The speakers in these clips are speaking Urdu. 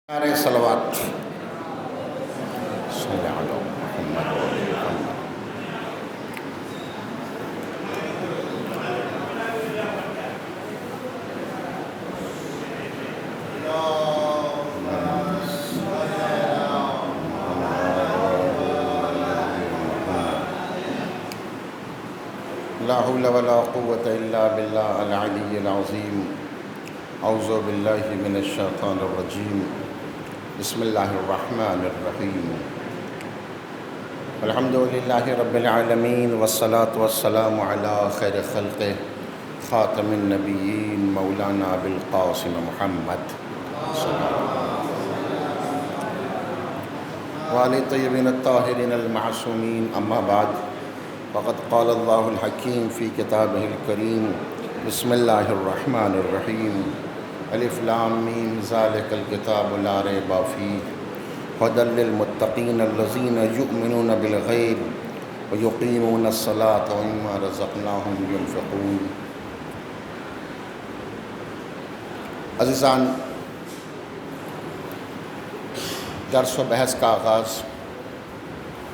نعرہ صلوات صلی علی محمد و آل محمد۔ لا حول ولا قوة إلا بالله العلي العظيم۔ اعوذ باللہ من الشیطان الرجیم۔ بسم اللہ الرحمن الرحیم۔ الحمد للہ رب العالمین والصلاة والسلام علی خیر خلقہ خاتم النبیین مولانا ابی القاسم محمد وآل طیبین الطاہرین المعصومین، اما بعد فقد قال اللہ الحکیم فی کتابہ الکریم۔ بسم اللہ الرحمن الرحیم۔ الف لام میم ذالک الکتاب لا ریب فیہ ھدی للمتقین الذین یؤمنون بالغیب ویقیمون الصلاۃ ومما رزقناہم ینفقون۔ عزیزان، درس و بحث کا آغاز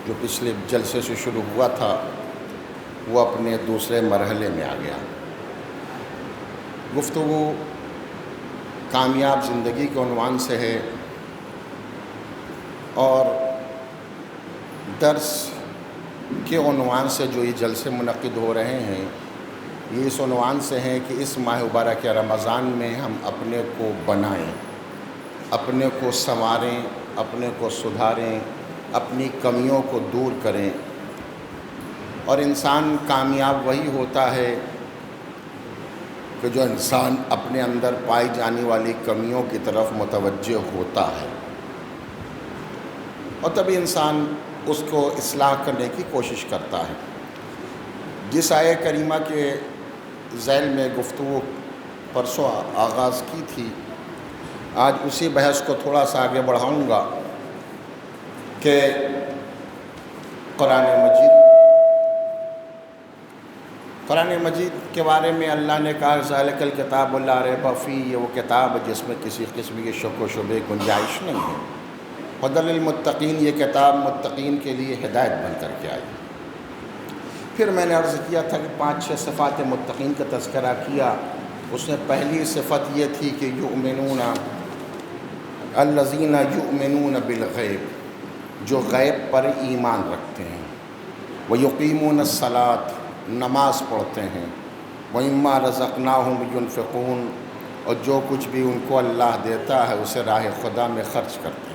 جو پچھلے جلسے سے شروع ہوا تھا وہ اپنے دوسرے مرحلے میں آ گیا۔ گفتگو کامیاب زندگی کے عنوان سے ہے، اور درس کے عنوان سے جو یہ جلسے منعقد ہو رہے ہیں یہ اس عنوان سے ہیں کہ اس ماہ مبارک رمضان میں ہم اپنے کو بنائیں، اپنے کو سنواریں، اپنے کو سدھاریں، اپنی کمیوں کو دور کریں۔ اور انسان کامیاب وہی ہوتا ہے کہ جو انسان اپنے اندر پائی جانے والی کمیوں کی طرف متوجہ ہوتا ہے، اور تبھی انسان اس کو اصلاح کرنے کی کوشش کرتا ہے۔ جس آیہ کریمہ کے ذیل میں گفتگو پرسوں آغاز کی تھی، آج اسی بحث کو تھوڑا سا آگے بڑھاؤں گا کہ قرآن مجید کے بارے میں اللہ نے کہا ذالک الکتاب لا ریب فیہ، یہ وہ کتاب جس میں کسی قسم کی شک و شبہ گنجائش نہیں ہے۔ ھدی للمتقین، یہ کتاب متقین کے لیے ہدایت بن کر کے آئی۔ پھر میں نے عرض کیا تھا کہ 5-6 صفات متقین کا تذکرہ کیا۔ اس میں پہلی صفت یہ تھی کہ یؤمنون الذین یؤمنون بالغیب، جو غیب پر ایمان رکھتے ہیں، ویقیمون الصلاۃ، نماز پڑھتے ہیں، ومما رزقناہم ینفقون، اور جو کچھ بھی ان کو اللہ دیتا ہے اسے راہ خدا میں خرچ کرتے ہیں۔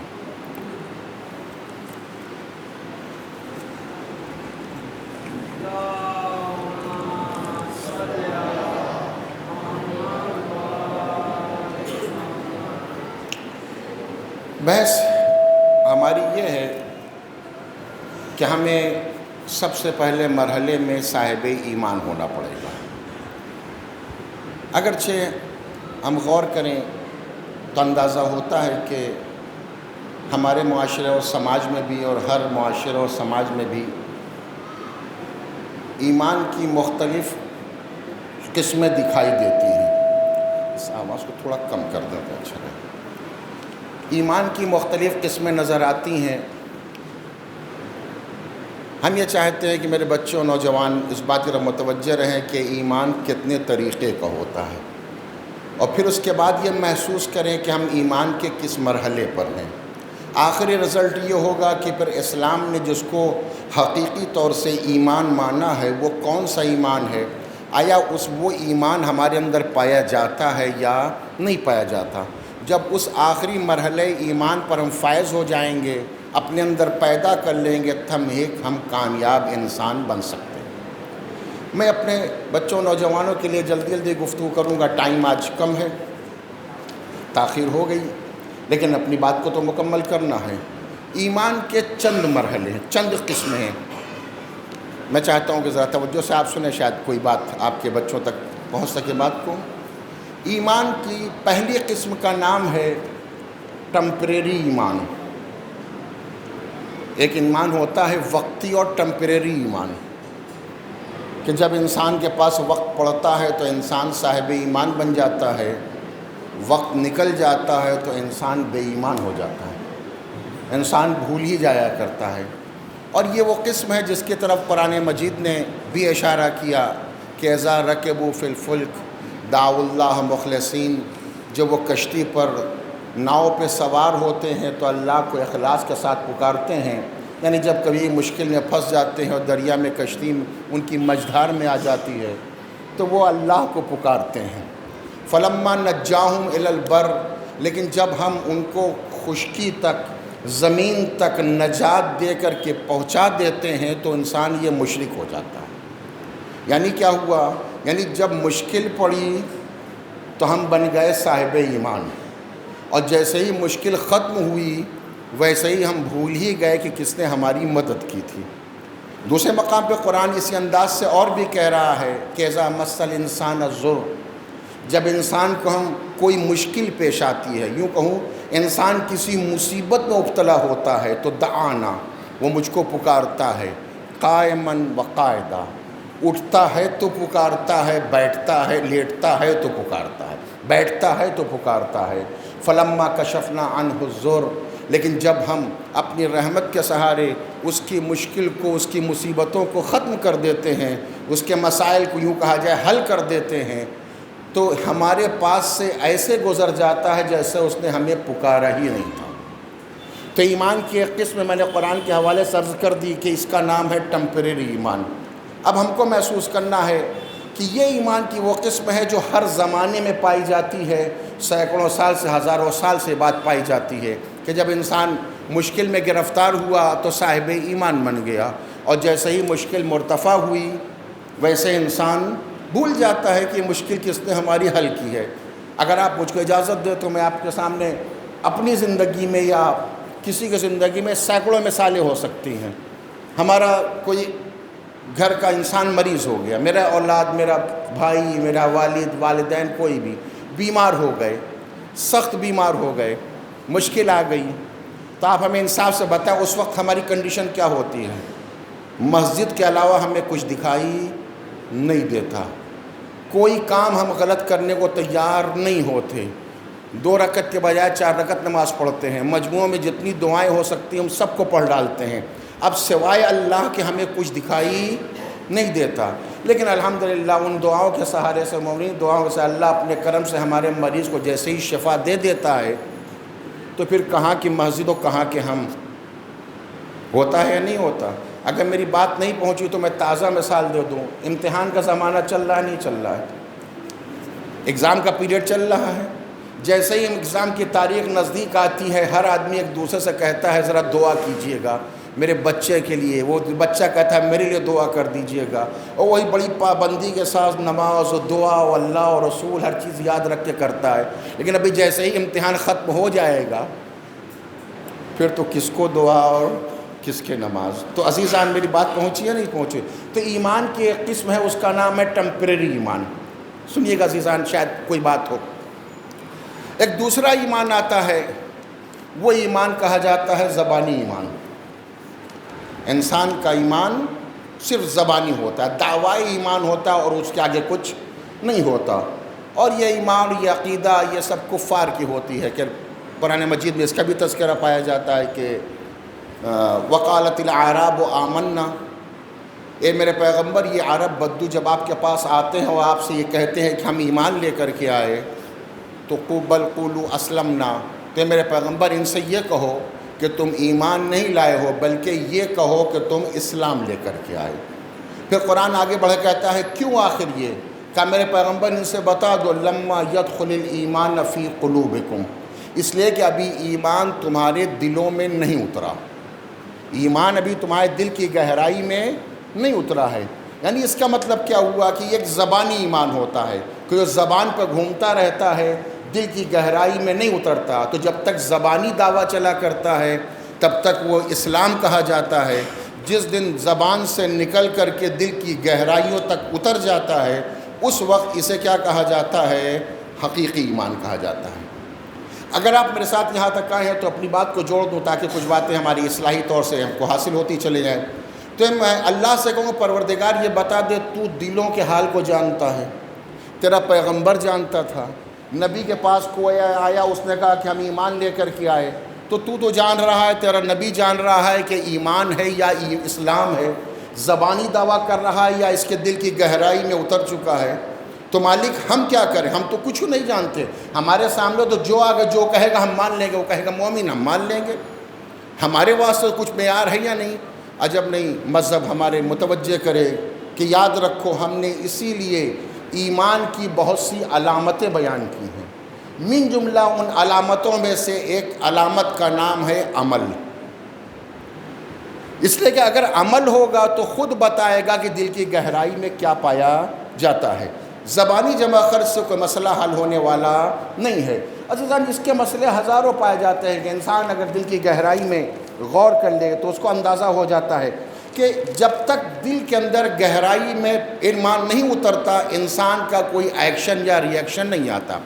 بحث ہماری یہ ہے کہ ہمیں سب سے پہلے مرحلے میں صاحب ایمان ہونا پڑے گا۔ اگرچہ ہم غور کریں تو اندازہ ہوتا ہے کہ ہمارے معاشرے اور سماج میں بھی، اور ہر معاشرے اور سماج میں بھی، ایمان کی مختلف قسمیں دکھائی دیتی ہیں۔ اس آواز کو تھوڑا کم کر دیں تو اچھا رہے۔ ایمان کی مختلف قسمیں نظر آتی ہیں۔ ہم یہ چاہتے ہیں کہ میرے بچے اور نوجوان اس بات کی طرف متوجہ رہیں کہ ایمان کتنے طریقے کا ہوتا ہے، اور پھر اس کے بعد یہ محسوس کریں کہ ہم ایمان کے کس مرحلے پر ہیں۔ آخری رزلٹ یہ ہوگا کہ پھر اسلام نے جس کو حقیقی طور سے ایمان مانا ہے وہ کون سا ایمان ہے، آیا وہ ایمان ہمارے اندر پایا جاتا ہے یا نہیں پایا جاتا۔ جب اس آخری مرحلے ایمان پر ہم فائز ہو جائیں گے، اپنے اندر پیدا کر لیں گے، تو ہم کامیاب انسان بن سکتے ہیں۔ میں اپنے بچوں نوجوانوں کے لیے جلدی گفتگو کروں گا، ٹائم آج کم ہے، تاخیر ہو گئی، لیکن اپنی بات کو تو مکمل کرنا ہے۔ ایمان کے چند مرحلے ہیں، چند قسمیں ہیں۔ میں چاہتا ہوں کہ ذرا توجہ سے آپ سنیں، شاید کوئی بات آپ کے بچوں تک پہنچ سکے بات کو۔ ایمان کی پہلی قسم کا نام ہے ٹمپریری ایمان۔ ایک ایمان ہوتا ہے وقتی اور ٹمپریری ایمان، کہ جب انسان کے پاس وقت پڑتا ہے تو انسان صاحب ایمان بن جاتا ہے، وقت نکل جاتا ہے تو انسان بے ایمان ہو جاتا ہے، انسان بھول ہی جایا کرتا ہے۔ اور یہ وہ قسم ہے جس کی طرف قرآن مجید نے بھی اشارہ کیا کہ اذا رکبوا فی الفلک دعوا اللہ مخلصین، جب وہ کشتی پر ناؤ پہ سوار ہوتے ہیں تو اللہ کو اخلاص کے ساتھ پکارتے ہیں، یعنی جب کبھی مشکل میں پھنس جاتے ہیں اور دریا میں کشتی ان کی مجدھار میں آ جاتی ہے تو وہ اللہ کو پکارتے ہیں۔ فلما نجاہم الی البر، لیکن جب ہم ان کو خشکی تک، زمین تک نجات دے کر کے پہنچا دیتے ہیں تو انسان یہ مشرک ہو جاتا ہے۔ یعنی کیا ہوا؟ یعنی جب مشکل پڑی تو ہم بن گئے صاحب ایمان، اور جیسے ہی مشکل ختم ہوئی ویسے ہی ہم بھول ہی گئے کہ کس نے ہماری مدد کی تھی۔ دوسرے مقام پہ قرآن اسی انداز سے اور بھی کہہ رہا ہے کہ اذا مس الانسان الضر، جب انسان کو ہم کوئی مشکل پیش آتی ہے، یوں کہوں انسان کسی مصیبت میں مبتلا ہوتا ہے تو دعانا، وہ مجھ کو پکارتا ہے، قائما وقاعدا، اٹھتا ہے تو پکارتا ہے، بیٹھتا ہے، لیٹتا ہے تو پکارتا ہے، بیٹھتا ہے تو پکارتا ہے۔ فلما کشفنا عنہ الضر، لیکن جب ہم اپنی رحمت کے سہارے اس کی مشکل کو، اس کی مصیبتوں کو ختم کر دیتے ہیں، اس کے مسائل کو یوں کہا جائے حل کر دیتے ہیں، تو ہمارے پاس سے ایسے گزر جاتا ہے جیسے اس نے ہمیں پکارا ہی نہیں تھا۔ تو ایمان کی ایک قسم میں نے قرآن کے حوالے سے عرض کر دی کہ اس کا نام ہے ٹیمپریری ایمان۔ اب ہم کو محسوس کرنا ہے کہ یہ ایمان کی وہ قسم ہے جو ہر زمانے میں پائی جاتی ہے، سینکڑوں سال سے ہزاروں سال سے بات پائی جاتی ہے کہ جب انسان مشکل میں گرفتار ہوا تو صاحب ایمان بن گیا، اور جیسے ہی مشکل مرتفع ہوئی ویسے انسان بھول جاتا ہے کہ یہ مشکل کس نے ہماری حل کی ہے۔ اگر آپ مجھ کو اجازت دیں تو میں آپ کے سامنے اپنی زندگی میں یا کسی کی زندگی میں سینکڑوں مثالیں ہو سکتی ہیں۔ ہمارا کوئی گھر کا انسان مریض ہو گیا، میرا اولاد، میرا بھائی، میرا والد، والدین، کوئی بھی بیمار ہو گئے، سخت بیمار ہو گئے، مشکل آ گئی، تو آپ ہمیں انصاف سے بتائیں اس وقت ہماری کنڈیشن کیا ہوتی ہے؟ مسجد کے علاوہ ہمیں کچھ دکھائی نہیں دیتا، کوئی کام ہم غلط کرنے کو تیار نہیں ہوتے، 2 رکعت کے بجائے 4 رکعت نماز پڑھتے ہیں، مجموعوں میں جتنی دعائیں ہو سکتی ہیں ہم سب کو پڑھ ڈالتے ہیں، اب سوائے اللہ کے ہمیں کچھ دکھائی نہیں دیتا۔ لیکن الحمدللہ ان دعاؤں کے سہارے سے، مومنین دعاؤں سے، اللہ اپنے کرم سے ہمارے مریض کو جیسے ہی شفا دے دیتا ہے تو پھر کہاں کی مسجد و کہاں کے ہم، ہوتا ہے یا نہیں ہوتا؟ اگر میری بات نہیں پہنچی تو میں تازہ مثال دے دوں، امتحان کا زمانہ چل رہا ہے، نہیں چل رہا ہے، ایگزام کا پیریڈ چل رہا ہے، جیسے ہی ایگزام کی تاریخ نزدیک آتی ہے ہر آدمی ایک دوسرے سے کہتا ہے ذرا دعا کیجئے گا میرے بچے کے لیے، وہ بچہ کہتا ہے میرے لیے دعا کر دیجئے گا، اور وہی بڑی پابندی کے ساتھ نماز و دعا و اللہ اور رسول ہر چیز یاد رکھ کے کرتا ہے، لیکن ابھی جیسے ہی امتحان ختم ہو جائے گا پھر تو کس کو دعا اور کس کے نماز۔ تو عزیزان میری بات پہنچی ہے نہیں پہنچی؟ تو ایمان کی ایک قسم ہے، اس کا نام ہے ٹیمپریری ایمان۔ سنیے گا عزیزان، شاید کوئی بات ہو۔ ایک دوسرا ایمان آتا ہے، وہ ایمان کہا جاتا ہے زبانی ایمان۔ انسان کا ایمان صرف زبانی ہوتا ہے، دعوی ایمان ہوتا ہے اور اس کے آگے کچھ نہیں ہوتا، اور یہ ایمان، یہ عقیدہ، یہ سب کفار کی ہوتی ہے کہ قرآن مجید میں اس کا بھی تذکرہ پایا جاتا ہے کہ وقالت الاعراب آمنا، اے میرے پیغمبر یہ عرب بدو جب آپ کے پاس آتے ہیں اور آپ سے یہ کہتے ہیں کہ ہم ایمان لے کر کے آئے تو بل قولوا اسلمنا، تو میرے پیغمبر ان سے یہ کہو کہ تم ایمان نہیں لائے ہو بلکہ یہ کہو کہ تم اسلام لے کر کے آئے۔ پھر قرآن آگے بڑھ کہتا ہے کیوں آخر یہ کہ میرے پیغمبر ان سے بتا دو لما يدخل الایمان فی قلوبکم، اس لیے کہ ابھی ایمان تمہارے دلوں میں نہیں اترا، ایمان ابھی تمہارے دل کی گہرائی میں نہیں اترا ہے۔ یعنی اس کا مطلب کیا ہوا کہ یہ ایک زبانی ایمان ہوتا ہے کہ جو زبان پر گھومتا رہتا ہے، دل کی گہرائی میں نہیں اترتا، تو جب تک زبانی دعویٰ چلا کرتا ہے تب تک وہ اسلام کہا جاتا ہے۔ جس دن زبان سے نکل کر کے دل کی گہرائیوں تک اتر جاتا ہے اس وقت اسے کیا کہا جاتا ہے؟ حقیقی ایمان کہا جاتا ہے۔ اگر آپ میرے ساتھ یہاں تک آئے ہیں تو اپنی بات کو جوڑ دوں تاکہ کچھ باتیں ہماری اصلاحی طور سے ہم کو حاصل ہوتی چلے جائیں۔ تو میں اللہ سے کہوں پروردگار یہ بتا دے تو دلوں کے حال کو جانتا ہے، تیرا پیغمبر جانتا تھا، نبی کے پاس کوئی آیا، اس نے کہا کہ ہم ایمان لے کر کے آئے، تو جان رہا ہے، تیرا نبی جان رہا ہے کہ ایمان ہے یا اسلام ہے، زبانی دعویٰ کر رہا ہے یا اس کے دل کی گہرائی میں اتر چکا ہے، تو مالک ہم کیا کریں؟ ہم تو کچھ نہیں جانتے، ہمارے سامنے تو جو آگے جو کہے گا ہم مان لیں گے، وہ کہے گا مومن ہم مان لیں گے، ہمارے واسطے کچھ معیار ہے یا نہیں؟ عجب نہیں مذہب ہمارے متوجہ کرے کہ یاد رکھو ہم نے اسی لیے ایمان کی بہت سی علامتیں بیان کی ہیں، من جملہ ان علامتوں میں سے ایک علامت کا نام ہے عمل، اس لیے کہ اگر عمل ہوگا تو خود بتائے گا کہ دل کی گہرائی میں کیا پایا جاتا ہے۔ زبانی جمع خرچ سے کوئی مسئلہ حل ہونے والا نہیں ہے۔ عزیزان، اس کے مسئلے ہزاروں پائے جاتے ہیں کہ انسان اگر دل کی گہرائی میں غور کر لے تو اس کو اندازہ ہو جاتا ہے کہ جب تک دل کے اندر گہرائی میں ایمان نہیں اترتا انسان کا کوئی ایکشن یا ری ایکشن نہیں آتا۔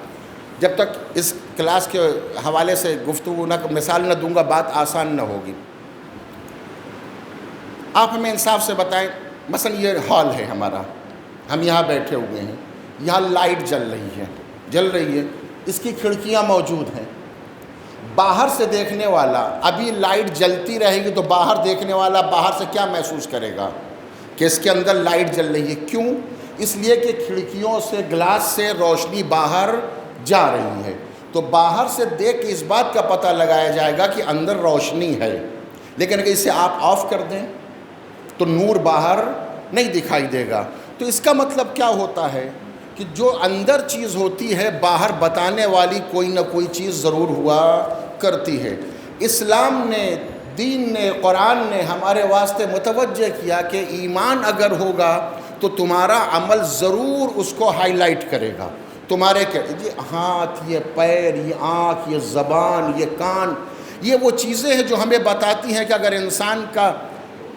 جب تک اس کلاس کے حوالے سے گفتگو مثال نہ دوں گا بات آسان نہ ہوگی۔ آپ ہمیں انصاف سے بتائیں، مثلا یہ ہال ہے ہمارا، ہم یہاں بیٹھے ہوئے ہیں، یہاں لائٹ جل رہی ہے، اس کی کھڑکیاں موجود ہیں، باہر سے دیکھنے والا ابھی لائٹ جلتی رہے گی تو باہر دیکھنے والا باہر سے کیا محسوس کرے گا کہ اس کے اندر لائٹ جل رہی ہے۔ کیوں؟ اس لیے کہ کھڑکیوں سے گلاس سے روشنی باہر جا رہی ہے، تو باہر سے دیکھ کے اس بات کا پتہ لگایا جائے گا کہ اندر روشنی ہے، لیکن اگر اسے آپ آف کر دیں تو نور باہر نہیں دکھائی دے گا۔ تو اس کا مطلب کیا ہوتا ہے کہ جو اندر چیز ہوتی ہے باہر بتانے والی کوئی نہ کوئی چیز ضرور ہوا کرتی ہے۔ اسلام نے، دین نے، قرآن نے ہمارے واسطے متوجہ کیا کہ ایمان اگر ہوگا تو تمہارا عمل ضرور اس کو ہائی لائٹ کرے گا۔ تمہارے یہ ہاتھ، یہ پیر، یہ آنکھ، یہ زبان، یہ کان، یہ وہ چیزیں ہیں جو ہمیں بتاتی ہیں کہ اگر انسان کا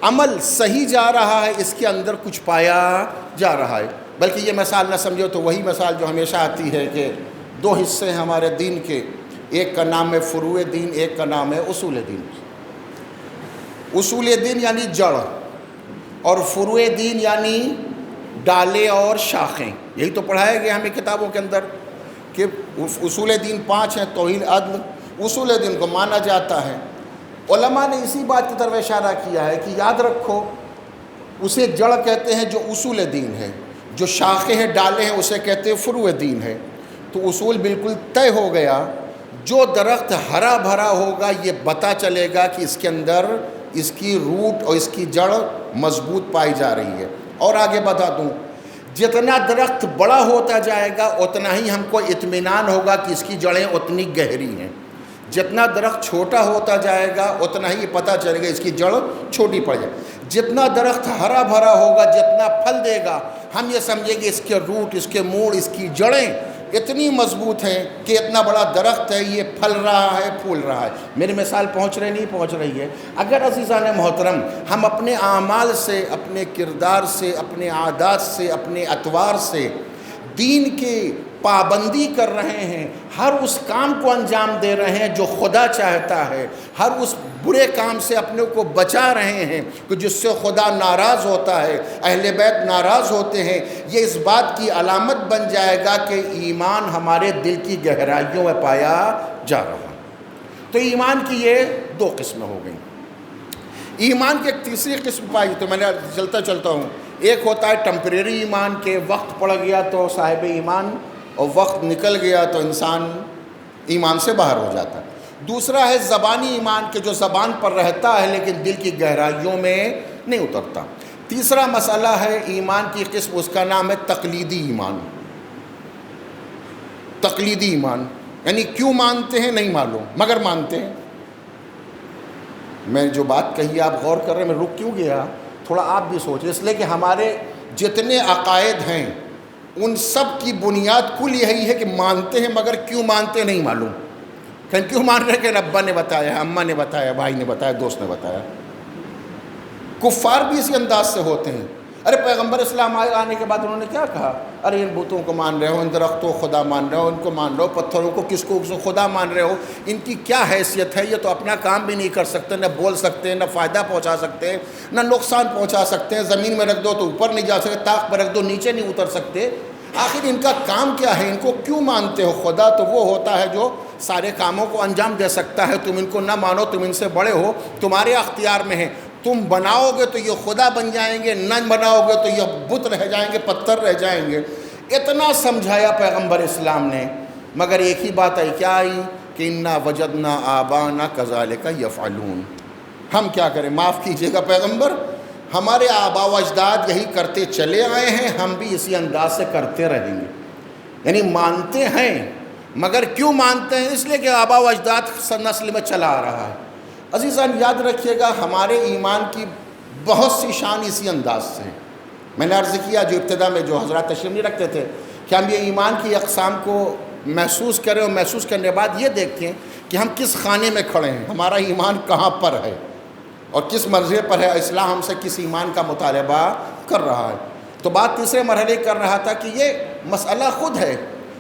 عمل صحیح جا رہا ہے، اس کے اندر کچھ پایا جا رہا ہے۔ بلکہ یہ مثال نہ سمجھو تو وہی مثال جو ہمیشہ آتی ہے کہ دو حصے ہیں ہمارے دین کے، ایک کا نام ہے فروع دین، ایک کا نام ہے اصول دین۔ اصول دین یعنی جڑ، اور فروع دین یعنی ڈالیں اور شاخیں۔ یہی تو پڑھایا گیا ہمیں کتابوں کے اندر کہ اصول دین 5 ہیں، توحید، عدل، اصول دین کو مانا جاتا ہے۔ علماء نے اسی بات کی طرف اشارہ کیا ہے کہ یاد رکھو اسے جڑ کہتے ہیں جو اصول دین ہے، جو شاخیں ہیں، ڈالیں ہیں، اسے کہتے ہیں فروع دین ہے۔ تو اصول بالکل طے ہو گیا، جو درخت ہرا بھرا ہوگا یہ پتہ چلے گا کہ اس کے اندر اس کی روٹ اور اس کی جڑ مضبوط پائی جا رہی ہے۔ اور آگے بتا دوں، جتنا درخت بڑا ہوتا جائے گا اتنا ہی ہم کو اطمینان ہوگا کہ اس کی جڑیں اتنی گہری ہیں، جتنا درخت چھوٹا ہوتا جائے گا اتنا ہی پتہ چلے گا اس کی جڑ چھوٹی پڑ جائے۔ جتنا درخت ہرا بھرا ہوگا، جتنا پھل دے گا، ہم یہ سمجھیں گے اس کے روٹ، اس کے موڑ، اس کی جڑیں اتنی مضبوط ہیں کہ اتنا بڑا درخت ہے، یہ پھل رہا ہے، پھول رہا ہے۔ میری مثال پہنچ رہی نہیں پہنچ رہی ہے؟ اگر عزیزان محترم ہم اپنے اعمال سے، اپنے کردار سے، اپنے عادات سے، اپنے اطوار سے دین کی پابندی کر رہے ہیں، ہر اس کام کو انجام دے رہے ہیں جو خدا چاہتا ہے، ہر اس برے کام سے اپنے کو بچا رہے ہیں کہ جس سے خدا ناراض ہوتا ہے، اہل بیت ناراض ہوتے ہیں، یہ اس بات کی علامت بن جائے گا کہ ایمان ہمارے دل کی گہرائیوں میں پایا جا رہا۔ تو ایمان کی یہ 2 قسمیں ہو گئیں۔ ایمان کی ایک تیسری قسم پائی تو میں نے چلتا ہوں، ایک ہوتا ہے ٹمپریری ایمان کے وقت پڑ گیا تو صاحب ایمان، اور وقت نکل گیا تو انسان ایمان سے باہر ہو جاتا ہے۔ دوسرا ہے زبانی ایمان کے جو زبان پر رہتا ہے لیکن دل کی گہرائیوں میں نہیں اترتا۔ تیسرا مسئلہ ہے ایمان کی قسم، اس کا نام ہے تقلیدی ایمان۔ تقلیدی ایمان یعنی کیوں مانتے ہیں نہیں معلوم مگر مانتے ہیں۔ میں جو بات کہی آپ غور کر رہے ہیں، میں رک کیوں گیا تھوڑا آپ بھی سوچیں، اس لیے کہ ہمارے جتنے عقائد ہیں ان سب کی بنیاد کل یہی ہے کہ مانتے ہیں مگر کیوں مانتے نہیں معلوم۔ کیوں مان رہے کہ ابا نے بتایا، اماں نے بتایا، بھائی نے بتایا، دوست نے بتایا۔ کفار بھی اسی انداز سے ہوتے ہیں۔ ارے پیغمبر اسلام آنے کے بعد انہوں نے کیا کہا؟ ارے ان بتوں کو مان رہے ہو، ان درختوں کو خدا مان رہے ہو، ان کو مان رہے ہو، پتھروں کو کس کو خدا مان رہے ہو، ان کی کیا حیثیت ہے؟ یہ تو اپنا کام بھی نہیں کر سکتے، نہ بول سکتے، نہ فائدہ پہنچا سکتے، نہ نقصان پہنچا سکتے ہیں۔ زمین میں رکھ دو تو اوپر نہیں جا سکتے، طاق پر رکھ دو نیچے نہیں اتر سکتے۔ آخر ان کا کام کیا ہے؟ ان کو کیوں مانتے ہو؟ خدا تو وہ ہوتا ہے جو سارے کاموں کو انجام دے سکتا ہے. تم ان کو نہ مانو، تم ان سے بڑے ہو، تمہارے اختیار میں ہے. تم بناؤ گے تو یہ خدا بن جائیں گے، نہ بناؤ گے تو یہ بت رہ جائیں گے، پتھر رہ جائیں گے. اتنا سمجھایا پیغمبر اسلام نے، مگر ایک ہی بات آئی. کیا آئی؟ کہ انا وجدنا آبانا کذالک یفعلون. ہم کیا کریں؟ معاف کیجیے گا پیغمبر، ہمارے آبا و اجداد یہی کرتے چلے آئے ہیں، ہم بھی اسی انداز سے کرتے رہیں گے. یعنی مانتے ہیں، مگر کیوں مانتے ہیں؟ اس لیے کہ آبا و اجداد نسل میں چلا آ رہا ہے. عزیزان یاد رکھیے گا، ہمارے ایمان کی بہت سی شان اسی انداز سے ہے. میں نے عرض کیا جو ابتدا میں جو حضرات تشریف نہیں رکھتے تھے کہ ہم یہ ایمان کی اقسام کو محسوس کریں، اور محسوس کرنے کے بعد یہ دیکھیں کہ ہم کس خانے میں کھڑے ہیں، ہمارا ایمان کہاں پر ہے اور کس مرحلے پر ہے. اسلام ہم سے کس ایمان کا مطالبہ کر رہا ہے. تو بات تیسرے مرحلے کر رہا تھا کہ یہ مسئلہ خود ہے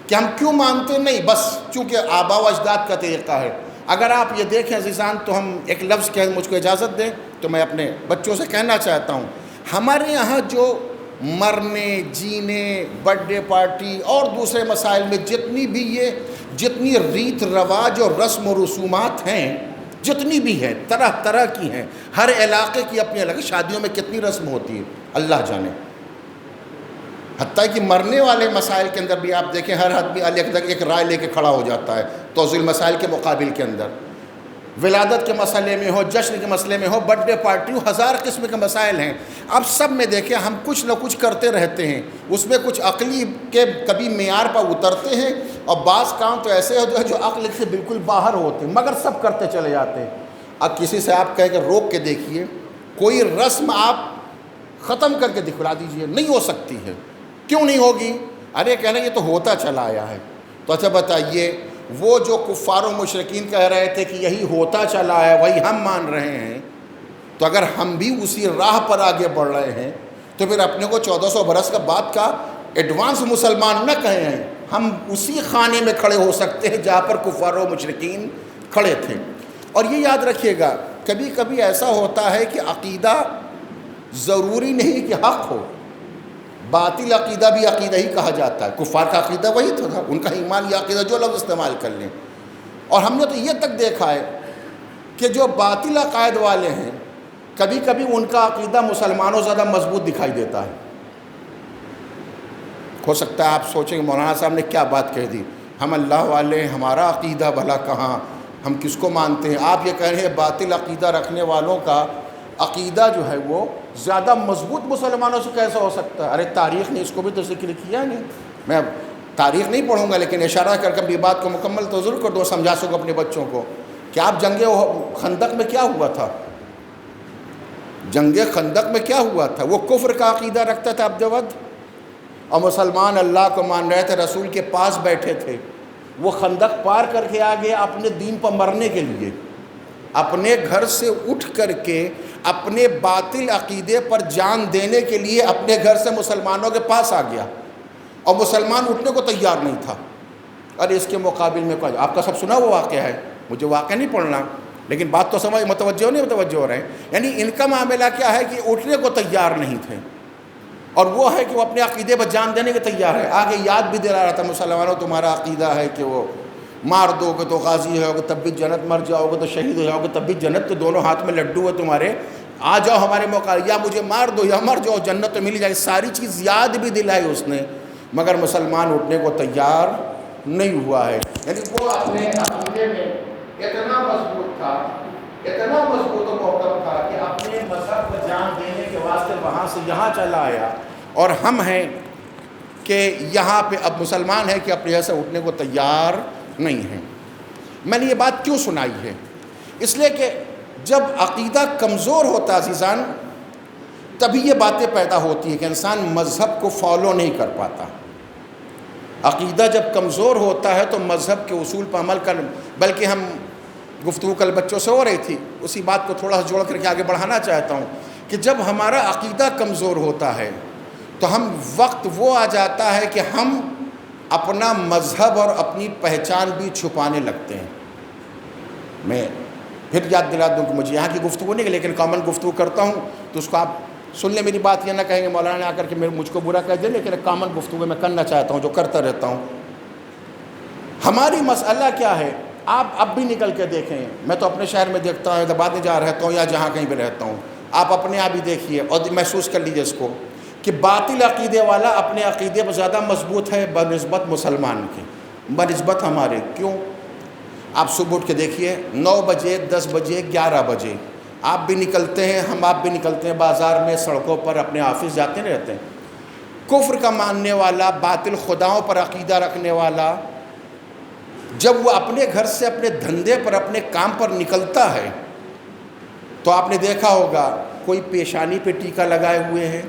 کہ ہم کیوں مانتے نہیں، بس چونکہ آبا و اجداد کا طریقہ ہے. اگر آپ یہ دیکھیں عزیزان، تو ہم ایک لفظ کہیں، مجھ کو اجازت دیں تو میں اپنے بچوں سے کہنا چاہتا ہوں، ہمارے یہاں جو مرنے جینے، برتھ ڈے پارٹی اور دوسرے مسائل میں جتنی ریت رواج اور رسم و رسومات ہیں، جتنی بھی ہیں، طرح طرح کی ہیں، ہر علاقے کی اپنی الگ. شادیوں میں کتنی رسم ہوتی ہے اللہ جانے. حتیٰ کہ مرنے والے مسائل کے اندر بھی آپ دیکھیں، ہر آدمی علیحدہ ایک رائے لے کے کھڑا ہو جاتا ہے توزیع المسائل کے مقابل کے اندر. ولادت کے مسئلے میں ہو، جشن کے مسئلے میں ہو، برتھ ڈے پارٹی ہو، ہزار قسم کے مسائل ہیں. اب سب میں دیکھیں ہم کچھ نہ کچھ کرتے رہتے ہیں. اس میں کچھ عقلی کے کبھی معیار پر اترتے ہیں، اور بعض کام تو ایسے ہو جو عقل سے بالکل باہر ہوتے ہیں، مگر سب کرتے چلے جاتے ہیں. اب کسی سے آپ کہیں کہ روک کے دیکھیے، کوئی رسم آپ ختم کر کے دکھلا دیجئے، نہیں ہو سکتی ہے. کیوں نہیں ہوگی؟ ارے کہنا یہ تو ہوتا چلا آیا ہے. تو اچھا بتائیے، وہ جو کفار و مشرکین کہہ رہے تھے کہ یہی ہوتا چلا ہے، وہی ہم مان رہے ہیں، تو اگر ہم بھی اسی راہ پر آگے بڑھ رہے ہیں تو پھر اپنے کو 1400 برس کا بعد کا ایڈوانس مسلمان نہ کہیں ہیں. ہم اسی خانے میں کھڑے ہو سکتے ہیں جہاں پر کفار و مشرکین کھڑے تھے. اور یہ یاد رکھیے گا، کبھی کبھی ایسا ہوتا ہے کہ عقیدہ ضروری نہیں کہ حق ہو. باطل عقیدہ بھی عقیدہ ہی کہا جاتا ہے. کفار کا عقیدہ وہی تھا، ان کا ایمان یہ عقیدہ جو لفظ استعمال کر لیں. اور ہم نے تو یہ تک دیکھا ہے کہ جو باطل عقائد والے ہیں، کبھی کبھی ان کا عقیدہ مسلمانوں سے زیادہ مضبوط دکھائی دیتا ہے. ہو سکتا ہے آپ سوچیں کہ مولانا صاحب نے کیا بات کہہ دی، ہم اللہ والے، ہمارا عقیدہ بھلا کہاں، ہم کس کو مانتے ہیں. آپ یہ کہہ رہے ہیں باطل عقیدہ رکھنے والوں کا عقیدہ جو ہے وہ زیادہ مضبوط مسلمانوں سے کیسا ہو سکتا ہے؟ ارے تاریخ نے اس کو بھی تو ذکر کیا نہیں. میں تاریخ نہیں پڑھوں گا، لیکن اشارہ کر کے یہ بات کو مکمل تو ضرور کر دو، سمجھا سکو اپنے بچوں کو کہ آپ جنگ خندق میں کیا ہوا تھا. جنگ خندق میں کیا ہوا تھا؟ وہ کفر کا عقیدہ رکھتا تھا عبد ود، اور مسلمان اللہ کو مان رہے تھے، رسول کے پاس بیٹھے تھے. وہ خندق پار کر کے آگے اپنے دین پر مرنے کے لیے اپنے گھر سے اٹھ کر کے اپنے باطل عقیدے پر جان دینے کے لیے اپنے گھر سے مسلمانوں کے پاس آ گیا، اور مسلمان اٹھنے کو تیار نہیں تھا. اور اس کے مقابل میں آپ کا سب سنا وہ واقعہ ہے، مجھے واقعہ نہیں پڑھنا، لیکن بات تو سمجھ متوجہ نہیں متوجہ ہو رہے ہیں. یعنی ان کا معاملہ کیا ہے کہ اٹھنے کو تیار نہیں تھے، اور وہ ہے کہ وہ اپنے عقیدے پر جان دینے کے تیار ہے. آگے یاد بھی دلا رہا تھا، مسلمانوں تمہارا عقیدہ ہے کہ وہ مار دو گے تو غازی ہو گے تب بھی جنت، مر جاؤ گے تو شہید ہو جاؤ گے تب بھی جنت، تو دونوں ہاتھ میں لڈو ہے تمہارے، آ جاؤ ہمارے موقع، یا مجھے مار دو یا مر جاؤ، جنت تو مل جائے. ساری چیز یاد بھی دلائی اس نے، مگر مسلمان اٹھنے کو تیار نہیں ہوا ہے. یعنی وہ اپنے عقیدے میں اتنا مضبوط تھا، اتنا مضبوط و محکم تھا کہ اپنے مذہب کو جان دینے کے واسطے وہاں سے یہاں چلا آیا. اور ہم ہیں کہ یہاں پہ اب مسلمان ہیں کہ اپنے جیسے اٹھنے کو تیار نہیں ہیں. میں نے یہ بات کیوں سنائی ہے؟ اس لیے کہ جب عقیدہ کمزور ہوتا ہے عزیزان، تبھی یہ باتیں پیدا ہوتی ہیں کہ انسان مذہب کو فالو نہیں کر پاتا. عقیدہ جب کمزور ہوتا ہے تو مذہب کے اصول پر عمل کر، بلکہ ہم گفتگو کل بچوں سے ہو رہی تھی، اسی بات کو تھوڑا سا جوڑ کر کے آگے بڑھانا چاہتا ہوں کہ جب ہمارا عقیدہ کمزور ہوتا ہے تو ہم وقت وہ آ جاتا ہے کہ ہم اپنا مذہب اور اپنی پہچان بھی چھپانے لگتے ہیں. میں پھر یاد دلا دوں کہ مجھے یہاں کی گفتگو نہیں، لیکن کامن گفتگو کرتا ہوں تو اس کو آپ سن لیں میری بات، یہ نہ کہیں گے مولانا نے آ کر کے مجھ کو برا کہہ دے، لیکن ایک کامن گفتگو میں کرنا چاہتا ہوں جو کرتا رہتا ہوں۔ ہماری مسئلہ کیا ہے؟ آپ اب بھی نکل کے دیکھیں، میں تو اپنے شہر میں دیکھتا ہوں، حیدرآباد میں جہاں رہتا ہوں یا جہاں کہیں بھی رہتا ہوں، آپ اپنے آپ ہی دیکھیے اور محسوس کر لیجیے اس کو کہ باطل عقیدے والا اپنے عقیدے پر زیادہ مضبوط ہے بنسبت مسلمان کے، بنسبت ہمارے۔ کیوں؟ آپ صبح اٹھ کے دیکھیے، 9 بجے 10 بجے 11 بجے آپ بھی نکلتے ہیں، آپ بھی نکلتے ہیں بازار میں، سڑکوں پر، اپنے آفس جاتے رہتے ہیں۔ کفر کا ماننے والا، باطل خداؤں پر عقیدہ رکھنے والا، جب وہ اپنے گھر سے اپنے دھندے پر، اپنے کام پر نکلتا ہے تو آپ نے دیکھا ہوگا کوئی پیشانی پہ ٹیکا لگائے ہوئے ہیں،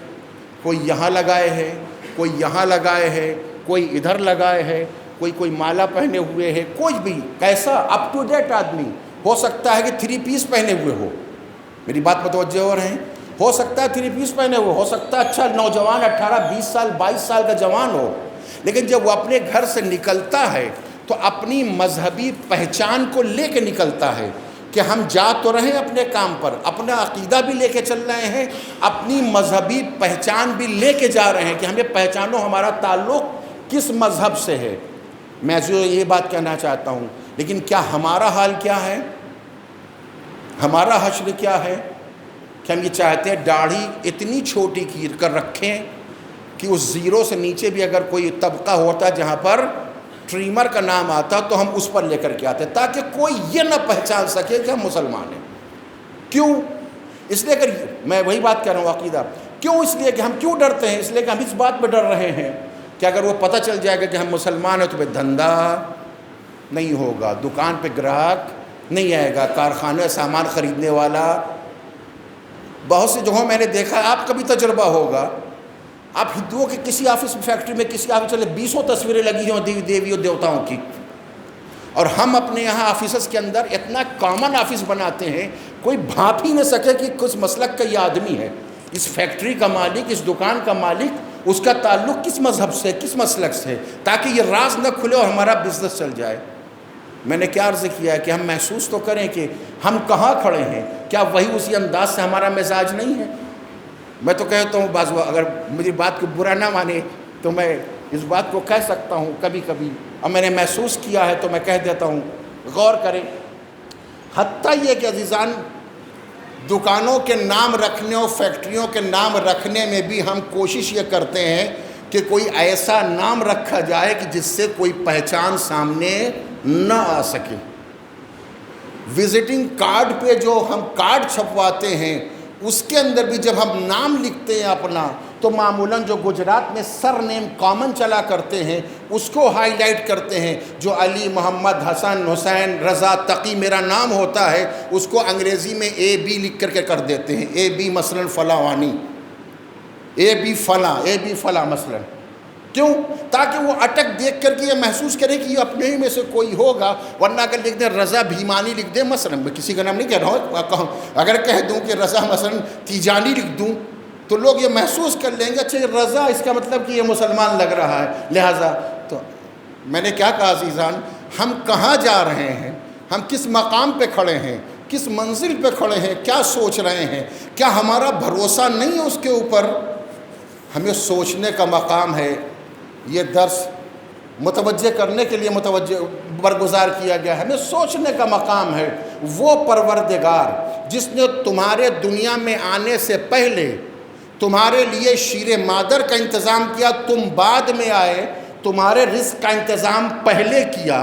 کوئی یہاں لگائے ہے، کوئی یہاں لگائے ہے، کوئی ادھر لگائے ہے، کوئی مالا پہنے ہوئے ہے، کوئی بھی کیسا اپ ٹو ڈیٹ آدمی ہو سکتا ہے کہ 3 پیس پہنے ہوئے ہو، میری بات متوجہ ہو رہے ہیں، ہو سکتا ہے 3 پیس پہنے ہوئے، ہو سکتا ہے اچھا نوجوان 18 20 سال 22 سال کا جوان ہو، لیکن جب وہ اپنے گھر سے نکلتا ہے تو اپنی مذہبی پہچان کو لے کے نکلتا ہے کہ ہم جا تو رہے ہیں اپنے کام پر، اپنا عقیدہ بھی لے کے چل رہے ہیں، اپنی مذہبی پہچان بھی لے کے جا رہے ہیں کہ ہمیں پہچانو ہمارا تعلق کس مذہب سے ہے۔ میں یہ بات کہنا چاہتا ہوں، لیکن کیا ہمارا حال کیا ہے؟ ہمارا حشر کیا ہے کہ ہم یہ چاہتے ہیں داڑھی اتنی چھوٹی کیر کر رکھیں کہ اس زیرو سے نیچے بھی اگر کوئی طبقہ ہوتا جہاں پر ٹریمر کا نام آتا تو ہم اس پر لے کر کے آتے تاکہ کوئی یہ نہ پہچان سکے کہ ہم مسلمان ہیں۔ کیوں؟ اس لیے کہ میں وہی بات کہہ رہا ہوں عقیدہ، کیوں؟ اس لیے کہ ہم کیوں ڈرتے ہیں؟ اس لیے کہ ہم اس بات پہ ڈر رہے ہیں کہ اگر وہ پتہ چل جائے گا کہ ہم مسلمان ہیں تو پھر دھندا نہیں ہوگا، دکان پہ گراہک نہیں آئے گا، کارخانے سامان خریدنے والا۔ بہت سی جگہوں میں نے دیکھا، آپ کا بھی تجربہ ہوگا، آپ ہندوؤں کے کسی آفس فیکٹری میں کسی آفس چلے 20 تصویریں لگی ہوں دیوی اور دیوتاؤں کی، اور ہم اپنے یہاں آفیسز کے اندر اتنا کامن آفس بناتے ہیں کوئی بھانپ ہی نہ سکے کہ کس مسلک کا یہ آدمی ہے، اس فیکٹری کا مالک، اس دکان کا مالک، اس کا تعلق کس مذہب سے، کس مسلک سے، تاکہ یہ راز نہ کھلے اور ہمارا بزنس چل جائے۔ میں نے کیا عرض کیا ہے کہ ہم محسوس تو کریں کہ ہم کہاں کھڑے ہیں، کیا وہی اسی انداز سے ہمارا مزاج نہیں ہے؟ میں تو کہتا ہوں بعض اگر مجھے بات کو برا نہ مانے تو میں اس بات کو کہہ سکتا ہوں کبھی کبھی، اور میں نے محسوس کیا ہے تو میں کہہ دیتا ہوں، غور کریں۔ حتیٰ یہ کہ عزیزان، دکانوں کے نام رکھنے اور فیکٹریوں کے نام رکھنے میں بھی ہم کوشش یہ کرتے ہیں کہ کوئی ایسا نام رکھا جائے کہ جس سے کوئی پہچان سامنے نہ آ سکے۔ وزٹنگ کارڈ پہ جو ہم کارڈ چھپواتے ہیں اس کے اندر بھی جب ہم نام لکھتے ہیں اپنا تو معمولاً جو گجرات میں سر نیم کامن چلا کرتے ہیں اس کو ہائی لائٹ کرتے ہیں، جو علی محمد حسن حسین رضا تقی میرا نام ہوتا ہے اس کو انگریزی میں اے بی لکھ کر کے کر دیتے ہیں، اے بی مثلاً فلاں وانی، اے بی فلاں مثلاً۔ کیوں؟ تاکہ وہ اٹک دیکھ کر کے یہ محسوس کرے کہ یہ اپنے ہی میں سے کوئی ہوگا، ورنہ اگر لکھ دیں رضا بھیمانی لکھ دیں مثلاً، میں کسی کا نام نہیں کہہ رہا ہوں، اگر کہہ دوں کہ رضا مثلاً تیجانی لکھ دوں تو لوگ یہ محسوس کر لیں گے اچھا یہ رضا، اس کا مطلب کہ یہ مسلمان لگ رہا ہے، لہٰذا تو میں نے کیا کہا عزیزان، ہم کہاں جا رہے ہیں، ہم کس مقام پہ کھڑے ہیں، کس منزل پہ کھڑے ہیں، کیا سوچ رہے ہیں، کیا ہمارا بھروسہ نہیں ہے اس کے اوپر؟ ہمیں سوچنے کا مقام ہے۔ یہ درس متوجہ کرنے کے لیے برگزار کیا گیا ہے، ہمیں سوچنے کا مقام ہے۔ وہ پروردگار جس نے تمہارے دنیا میں آنے سے پہلے تمہارے لیے شیر مادر کا انتظام کیا، تم بعد میں آئے، تمہارے رزق کا انتظام پہلے کیا،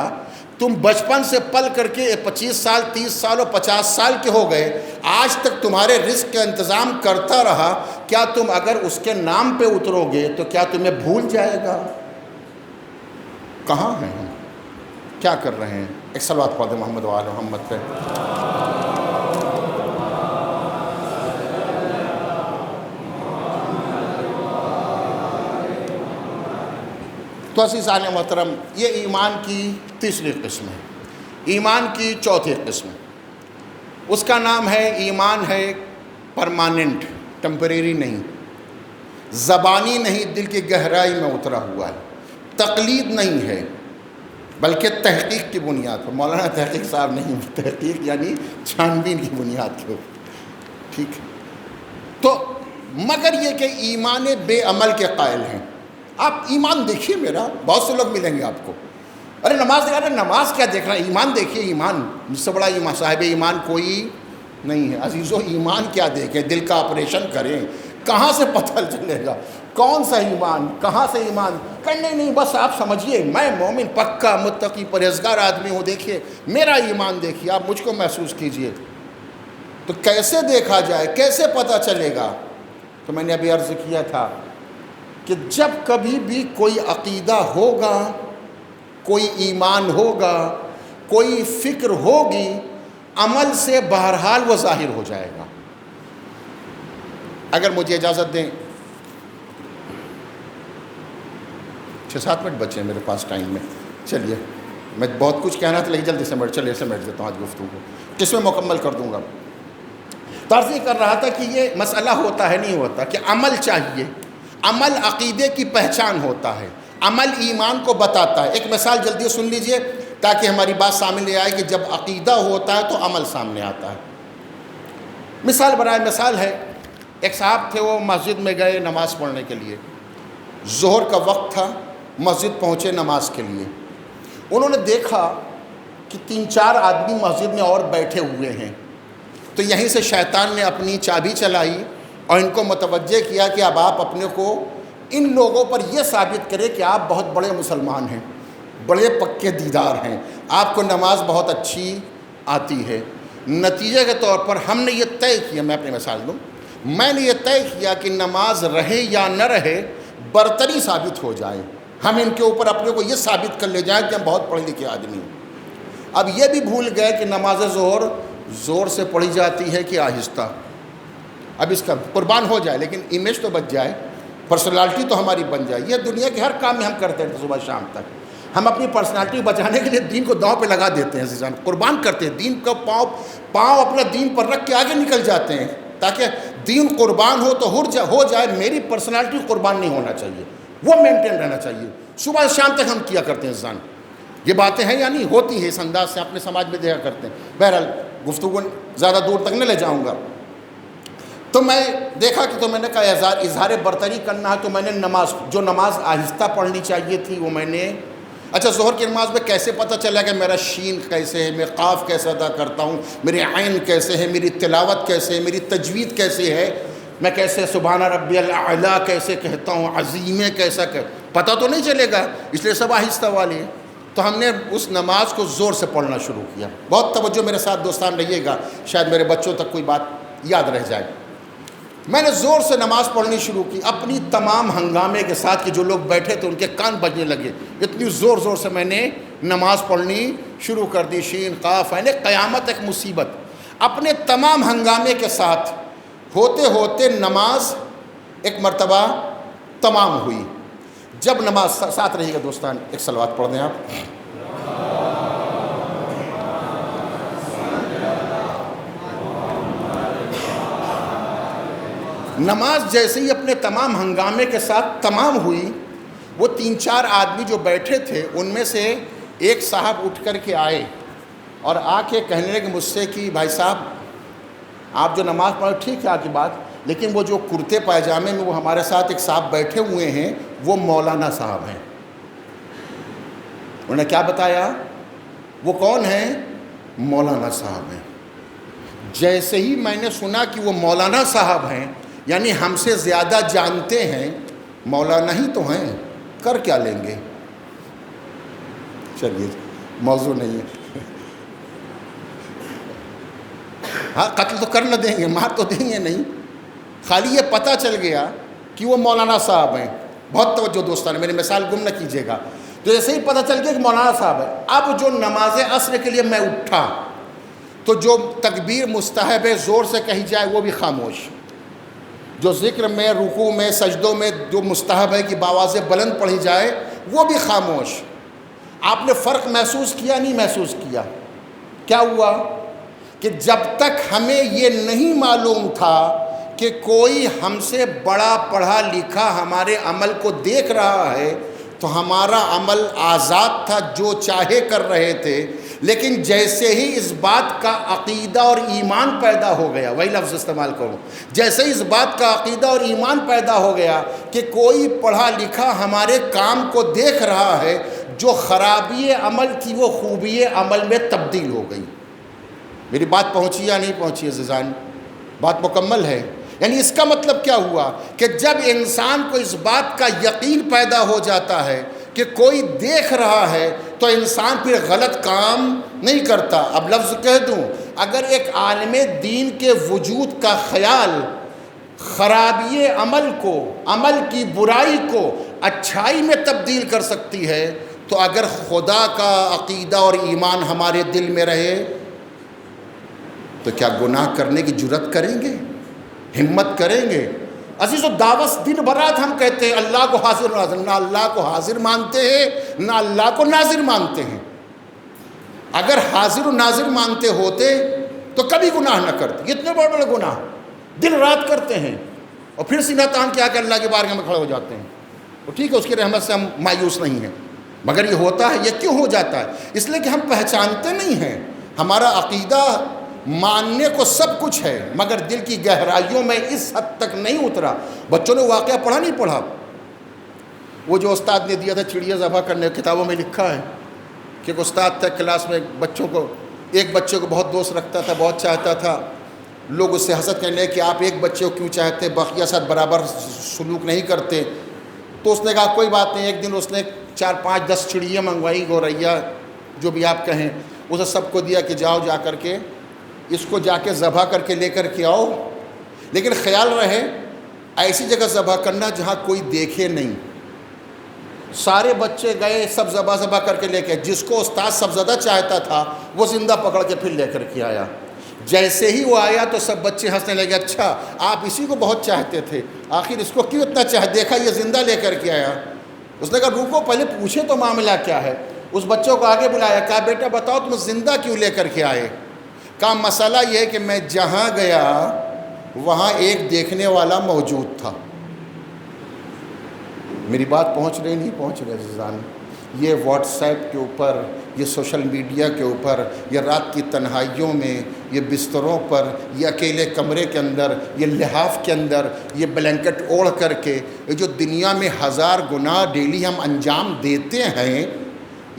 تم بچپن سے پل کر کے 25 سال 30 سال اور 50 سال کے ہو گئے، آج تک تمہارے رزق کا انتظام کرتا رہا، کیا تم اگر اس کے نام پہ اترو گے تو کیا تمہیں بھول جائے گا؟ کہاں ہیں ہم؟ کیا کر رہے ہیں؟ ایک صلوات پڑھ دیں محمد و آل محمد پہ۔ تو عزیزان محترم، یہ ایمان کی تیسری قسم ہے۔ ایمان کی چوتھی قسم، اس کا نام ہے ایمان ہے پرماننٹ، ٹیمپریری نہیں، زبانی نہیں، دل کی گہرائی میں اترا ہوا ہے، تقلید نہیں ہے بلکہ تحقیق کی بنیاد پر۔ مولانا تحقیق صاحب نہیں، تحقیق یعنی چھان بین کی بنیاد کے اوپر، ٹھیک ہے؟ تو مگر یہ کہ ایمان بے عمل کے قائل ہیں۔ آپ ایمان دیکھیے میرا، بہت سے لوگ ملیں گے آپ کو، ارے نماز دیکھا، ارے نماز کیا دیکھ رہا ہے، ایمان دیکھیے، ایمان مجھ سے بڑا ایمان صاحب ایمان کوئی نہیں ہے۔ عزیزو ایمان کیا دیکھیں، دل کا آپریشن کریں، کہاں سے پتہ چلے گا کون سا ایمان، کہاں سے ایمان کرنے نہیں، بس آپ سمجھیے میں مومن پکا متقی پرہیزگار آدمی ہوں، دیکھیے میرا ایمان دیکھیے، آپ مجھ کو محسوس کیجئے۔ تو کیسے دیکھا جائے، کیسے پتہ چلے گا؟ تو میں نے ابھی عرض کیا تھا کہ جب کبھی بھی کوئی عقیدہ ہوگا، کوئی ایمان ہوگا، کوئی فکر ہوگی، عمل سے بہرحال وہ ظاہر ہو جائے گا۔ اگر مجھے اجازت دیں، 6-7 منٹ بچے ہیں میرے پاس ٹائم میں، چلیے میں بہت کچھ کہنا تھا لیکن جلدی سمیٹ دیتا ہوں آج گفتگو کو، کس میں مکمل کر دوں گا۔ ترجیح کر رہا تھا کہ یہ مسئلہ ہوتا ہے نہیں ہوتا کہ عمل چاہیے، عمل عقیدے کی پہچان ہوتا ہے، عمل ایمان کو بتاتا ہے۔ ایک مثال جلدی سن لیجئے تاکہ ہماری بات سامنے آئے کہ جب عقیدہ ہوتا ہے تو عمل سامنے آتا ہے۔ مثال برائے مثال ہے، ایک صاحب تھے، وہ مسجد میں گئے نماز پڑھنے کے لیے، ظہر کا وقت تھا، مسجد پہنچے نماز کے لیے، انہوں نے دیکھا کہ 3-4 آدمی مسجد میں اور بیٹھے ہوئے ہیں، تو یہیں سے شیطان نے اپنی چابی چلائی اور ان کو متوجہ کیا کہ اب آپ اپنے کو ان لوگوں پر یہ ثابت کریں کہ آپ بہت بڑے مسلمان ہیں، بڑے پکے دیدار ہیں، آپ کو نماز بہت اچھی آتی ہے۔ نتیجے کے طور پر ہم نے یہ طے کیا، میں اپنی مثال دوں، میں نے یہ طے کیا کہ نماز رہے یا نہ رہے برتری ثابت ہو جائے، ہم ان کے اوپر اپنے کو یہ ثابت کر لے جائیں کہ ہم بہت پڑھے لکھے آدمی ہیں۔ اب یہ بھی بھول گئے کہ نماز ظہر زور سے پڑھی جاتی ہے کہ آہستہ، اب اس کا قربان ہو جائے لیکن امیج تو بچ جائے، پرسنالٹی تو ہماری بن جائے۔ یہ دنیا کے ہر کام میں ہم کرتے ہیں صبح شام تک، ہم اپنی پرسنالٹی بچانے کے لیے دین کو داؤں پہ لگا دیتے ہیں عزیزان، قربان کرتے ہیں دین کو، پاؤں اپنا دین پر رکھ کے آگے نکل جاتے ہیں تاکہ دین قربان ہو تو ہو جائے، میری پرسنالٹی قربان نہیں ہونا چاہیے، وہ مینٹین رہنا چاہیے۔ صبح شام تک ہم کیا کرتے ہیں عزیزان، یہ باتیں ہیں یا نہیں ہوتی ہیں، اس انداز سے اپنے سماج میں دیکھا کرتے ہیں۔ بہرحال گفتگو زیادہ دور تک نہ لے جاؤں گا، تو میں دیکھا کہ تو میں نے کہا اظہار برتری کرنا ہے، تو میں نے نماز آہستہ پڑھنی چاہیے تھی وہ میں نے، اچھا ظہر کی نماز میں کیسے پتہ چلا کہ میرا شین کیسے ہے، میں قاف کیسے ادا کرتا ہوں، میری عین کیسے ہے، میری تلاوت کیسے ہے، میری تجوید کیسے ہے، میں کیسے سبحان ربی الاعلیٰ کیسے کہتا ہوں، عظیمیں کیسا پتہ تو نہیں چلے گا، اس لیے سب آہستہ والے ہیں۔ تو ہم نے اس نماز کو زور سے پڑھنا شروع کیا۔ بہت توجہ میرے ساتھ دوستان رہیے گا، شاید میرے بچوں تک کوئی بات یاد رہ جائے۔ میں نے زور سے نماز پڑھنی شروع کی اپنی تمام ہنگامے کے ساتھ کہ جو لوگ بیٹھے تھے ان کے کان بجنے لگے، اتنی زور سے میں نے نماز پڑھنی شروع کر دی، شین قاف عین، قیامت ایک مصیبت، اپنے تمام ہنگامے کے ساتھ ہوتے ہوتے نماز ایک مرتبہ تمام ہوئی۔ جب نماز، ساتھ رہیے گا دوستان، ایک صلوات پڑھ دیں آپ۔ نماز جیسے ہی اپنے تمام ہنگامے کے ساتھ تمام ہوئی، وہ 3-4 آدمی جو بیٹھے تھے ان میں سے ایک صاحب اٹھ کر کے آئے اور آ کے کہنے لگے مجھ سے کہ بھائی صاحب آپ جو نماز پڑھے ٹھیک ہے آپ کی بات، لیکن وہ جو کرتے پائجامے میں وہ ہمارے ساتھ ایک صاحب بیٹھے ہوئے ہیں وہ مولانا صاحب ہیں۔ انہوں نے کیا بتایا؟ وہ کون ہیں؟ مولانا صاحب ہیں۔ جیسے ہی میں نے سنا کہ وہ مولانا صاحب ہیں، یعنی ہم سے زیادہ جانتے ہیں، مولانا ہی تو ہیں، کر کیا لیں گے؟ چلیے موضوع نہیں ہے، ہاں قتل تو کر نہ دیں گے، مار تو دیں گے نہیں، خالی یہ پتہ چل گیا کہ وہ مولانا صاحب ہیں۔ بہت توجہ دوستان، میری مثال گم نہ کیجیے گا۔ تو جیسے ہی پتہ چل گیا کہ مولانا صاحب ہے، اب جو نماز عصر کے لیے میں اٹھا تو جو تکبیر مستحب ہے زور سے کہی جائے وہ بھی خاموش، جو ذکر میں رکوع میں سجدوں میں جو مستحب ہے کہ بآواز بلند پڑھی جائے وہ بھی خاموش۔ آپ نے فرق محسوس کیا نہیں محسوس کیا؟ کیا ہوا کہ جب تک ہمیں یہ نہیں معلوم تھا کہ کوئی ہم سے بڑا پڑھا لکھا ہمارے عمل کو دیکھ رہا ہے تو ہمارا عمل آزاد تھا، جو چاہے کر رہے تھے، لیکن جیسے ہی اس بات کا عقیدہ اور ایمان پیدا ہو گیا، وہی لفظ استعمال کروں، جیسے ہی اس بات کا عقیدہ اور ایمان پیدا ہو گیا کہ کوئی پڑھا لکھا ہمارے کام کو دیکھ رہا ہے، جو خرابی عمل تھی وہ خوبی عمل میں تبدیل ہو گئی۔ میری بات پہنچی یا نہیں پہنچی عزیزان؟ بات مکمل ہے۔ یعنی اس کا مطلب کیا ہوا کہ جب انسان کو اس بات کا یقین پیدا ہو جاتا ہے کہ کوئی دیکھ رہا ہے تو انسان پھر غلط کام نہیں کرتا۔ اب لفظ کہہ دوں، اگر ایک عالم دین کے وجود کا خیال خرابی عمل کو، عمل کی برائی کو اچھائی میں تبدیل کر سکتی ہے، تو اگر خدا کا عقیدہ اور ایمان ہمارے دل میں رہے تو کیا گناہ کرنے کی جرت کریں گے؟ ہمت کریں گے؟ عزیزو، دعوت دن برات ہم کہتے ہیں اللہ کو حاضر و ناظر، نہ اللہ کو حاضر مانتے ہیں نہ اللہ کو ناظر مانتے ہیں۔ اگر حاضر و ناظر مانتے ہوتے تو کبھی گناہ نہ کرتے۔ اتنے بڑے بڑے گناہ دن رات کرتے ہیں اور پھر سینہ تان کے آ کے اللہ کی بارگاہ میں کھڑے ہو جاتے ہیں۔ تو ٹھیک ہے، اس کی رحمت سے ہم مایوس نہیں ہیں، مگر یہ ہوتا ہے۔ یہ کیوں ہو جاتا ہے؟ اس لیے کہ ہم پہچانتے نہیں ہیں۔ ہمارا عقیدہ ماننے کو سب کچھ ہے، مگر دل کی گہرائیوں میں اس حد تک نہیں اترا۔ بچوں نے واقعہ پڑھا نہیں پڑھا؟ وہ جو استاد نے دیا تھا چڑیا ذبح کرنے، کتابوں میں لکھا ہے کہ ایک استاد تھا کلاس میں، بچوں کو، ایک بچے کو بہت دوست رکھتا تھا، بہت چاہتا تھا۔ لوگ اس سے حسد کرنے لگے کہ آپ ایک بچے کو کیوں چاہتے، بقیہ ساتھ برابر سلوک نہیں کرتے۔ تو اس نے کہا کوئی بات نہیں۔ ایک دن اس نے 4 5 10 چڑیا منگوائی، گوریا جو بھی آپ کہیں، اسے سب کو دیا کہ جاؤ جا کر کے اس کو جا کے ذبح کر کے لے کر کے آؤ، لیکن خیال رہے ایسی جگہ ذبح کرنا جہاں کوئی دیکھے نہیں۔ سارے بچے گئے، سب ذبح کر کے لے کے، جس کو استاد سب زیادہ چاہتا تھا وہ زندہ پکڑ کے پھر لے کر کے آیا۔ جیسے ہی وہ آیا تو سب بچے ہنسنے لگے، اچھا آپ اسی کو بہت چاہتے تھے، آخر اس کو کیوں اتنا دیکھا یہ زندہ لے کر کے آیا۔ اس نے کہا رکو پہلے پوچھے تو معاملہ کیا ہے۔ اس بچوں کو آگے بلایا، کہا بیٹا بتاؤ تم زندہ کیوں لے کر کے آئے؟ کہا مسئلہ یہ ہے کہ میں جہاں گیا وہاں ایک دیکھنے والا موجود تھا۔ میری بات پہنچ رہی نہیں پہنچ رہی عزیزان؟ یہ واٹس ایپ کے اوپر، یہ سوشل میڈیا کے اوپر، یہ رات کی تنہائیوں میں، یہ بستروں پر، یہ اکیلے کمرے کے اندر، یہ لحاف کے اندر، یہ بلینکٹ اوڑھ کر کے، یہ جو دنیا میں 1000 گناہ ڈیلی ہم انجام دیتے ہیں،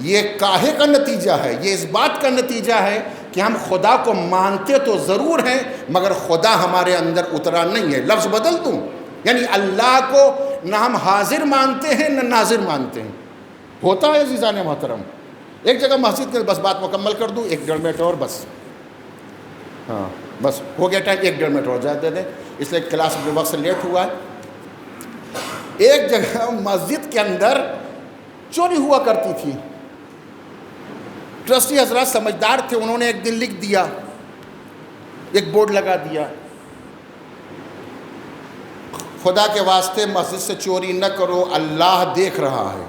یہ کاہے کا نتیجہ ہے؟ یہ اس بات کا نتیجہ ہے کہ ہم خدا کو مانتے تو ضرور ہیں مگر خدا ہمارے اندر اترا نہیں ہے۔ لفظ بدل دوں، یعنی اللہ کو نہ ہم حاضر مانتے ہیں نہ ناظر مانتے ہیں۔ ہوتا ہے عزیزان محترم۔ ایک جگہ مسجد کے، بس بات مکمل کر دوں، 1 1.5 منٹ اور بس، ہاں بس ہو گیا ٹائم، 1 1.5 منٹ اور زیادہ دے دیں، اس لیے کلاس کے وقت سے لیٹ ہوا ہے۔ ایک جگہ مسجد کے اندر چوری ہوا کرتی تھی۔ ٹرسٹی حضرات سمجھدار تھے، انہوں نے ایک دن لکھ دیا، ایک بورڈ لگا دیا، خدا کے واسطے مسجد سے چوری نہ کرو، اللہ دیکھ رہا ہے۔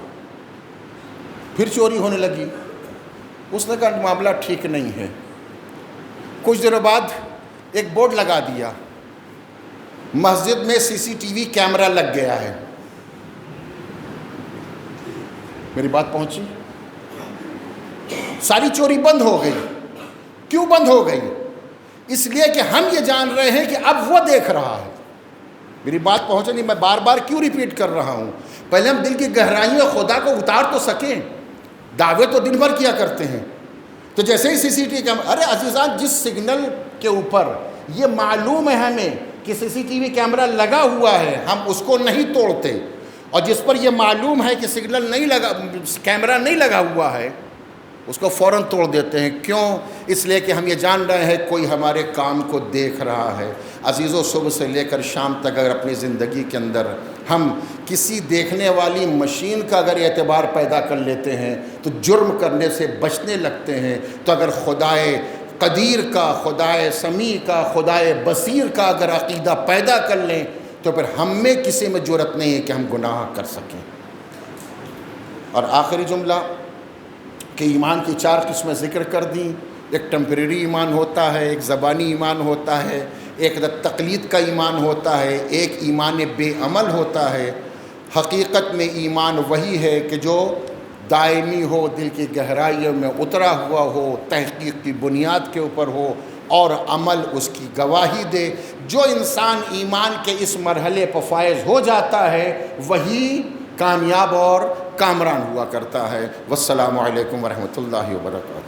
پھر چوری ہونے لگی۔ اس نے کہا معاملہ ٹھیک نہیں ہے۔ کچھ دنوں بعد ایک بورڈ لگا دیا، مسجد میں CCTV کیمرہ لگ گیا ہے۔ میری بات پہنچی؟ ساری چوری بند ہو گئی۔ کیوں بند ہو گئی؟ اس لیے کہ ہم یہ جان رہے ہیں کہ اب وہ دیکھ رہا ہے۔ میری بات پہنچے نہیں؟ میں بار بار کیوں ریپیٹ کر رہا ہوں؟ پہلے ہم دل کی گہرائیوں خدا کو اتار تو سکیں۔ دعوے تو دن بھر کیا کرتے ہیں، تو جیسے ہی CCTV کیمرہ، ارے عزیزان جس سگنل کے اوپر یہ معلوم ہے ہمیں کہ CCTV کیمرہ لگا ہوا ہے، ہم اس کو نہیں توڑتے، اور جس پر یہ معلوم ہے کہ سگنل نہیں لگا، کیمرہ نہیں لگا ہوا ہے، اس کو فوراً توڑ دیتے ہیں۔ کیوں؟ اس لیے کہ ہم یہ جان رہے ہیں کوئی ہمارے کام کو دیکھ رہا ہے۔ عزیزوں، صبح سے لے کر شام تک اگر اپنی زندگی کے اندر ہم کسی دیکھنے والی مشین کا اگر اعتبار پیدا کر لیتے ہیں تو جرم کرنے سے بچنے لگتے ہیں۔ تو اگر خدائے قدیر کا، خدائے سمیع کا، خدائے بصیر کا اگر عقیدہ پیدا کر لیں تو پھر ہم میں کسی میں جرت نہیں ہے کہ ہم گناہ کر سکیں۔ اور آخری جملہ کہ ایمان کی 4 قسمیں ذکر کر دیں۔ ایک ٹیمپریری ایمان ہوتا ہے، ایک زبانی ایمان ہوتا ہے، ایک تقلید کا ایمان ہوتا ہے، ایک ایمان بے عمل ہوتا ہے۔ حقیقت میں ایمان وہی ہے کہ جو دائمی ہو، دل کی گہرائیوں میں اترا ہوا ہو، تحقیق کی بنیاد کے اوپر ہو اور عمل اس کی گواہی دے۔ جو انسان ایمان کے اس مرحلے پر فائز ہو جاتا ہے وہی کامیاب اور کامران ہوا کرتا ہے۔ والسلام علیکم ورحمۃ اللہ وبرکاتہ۔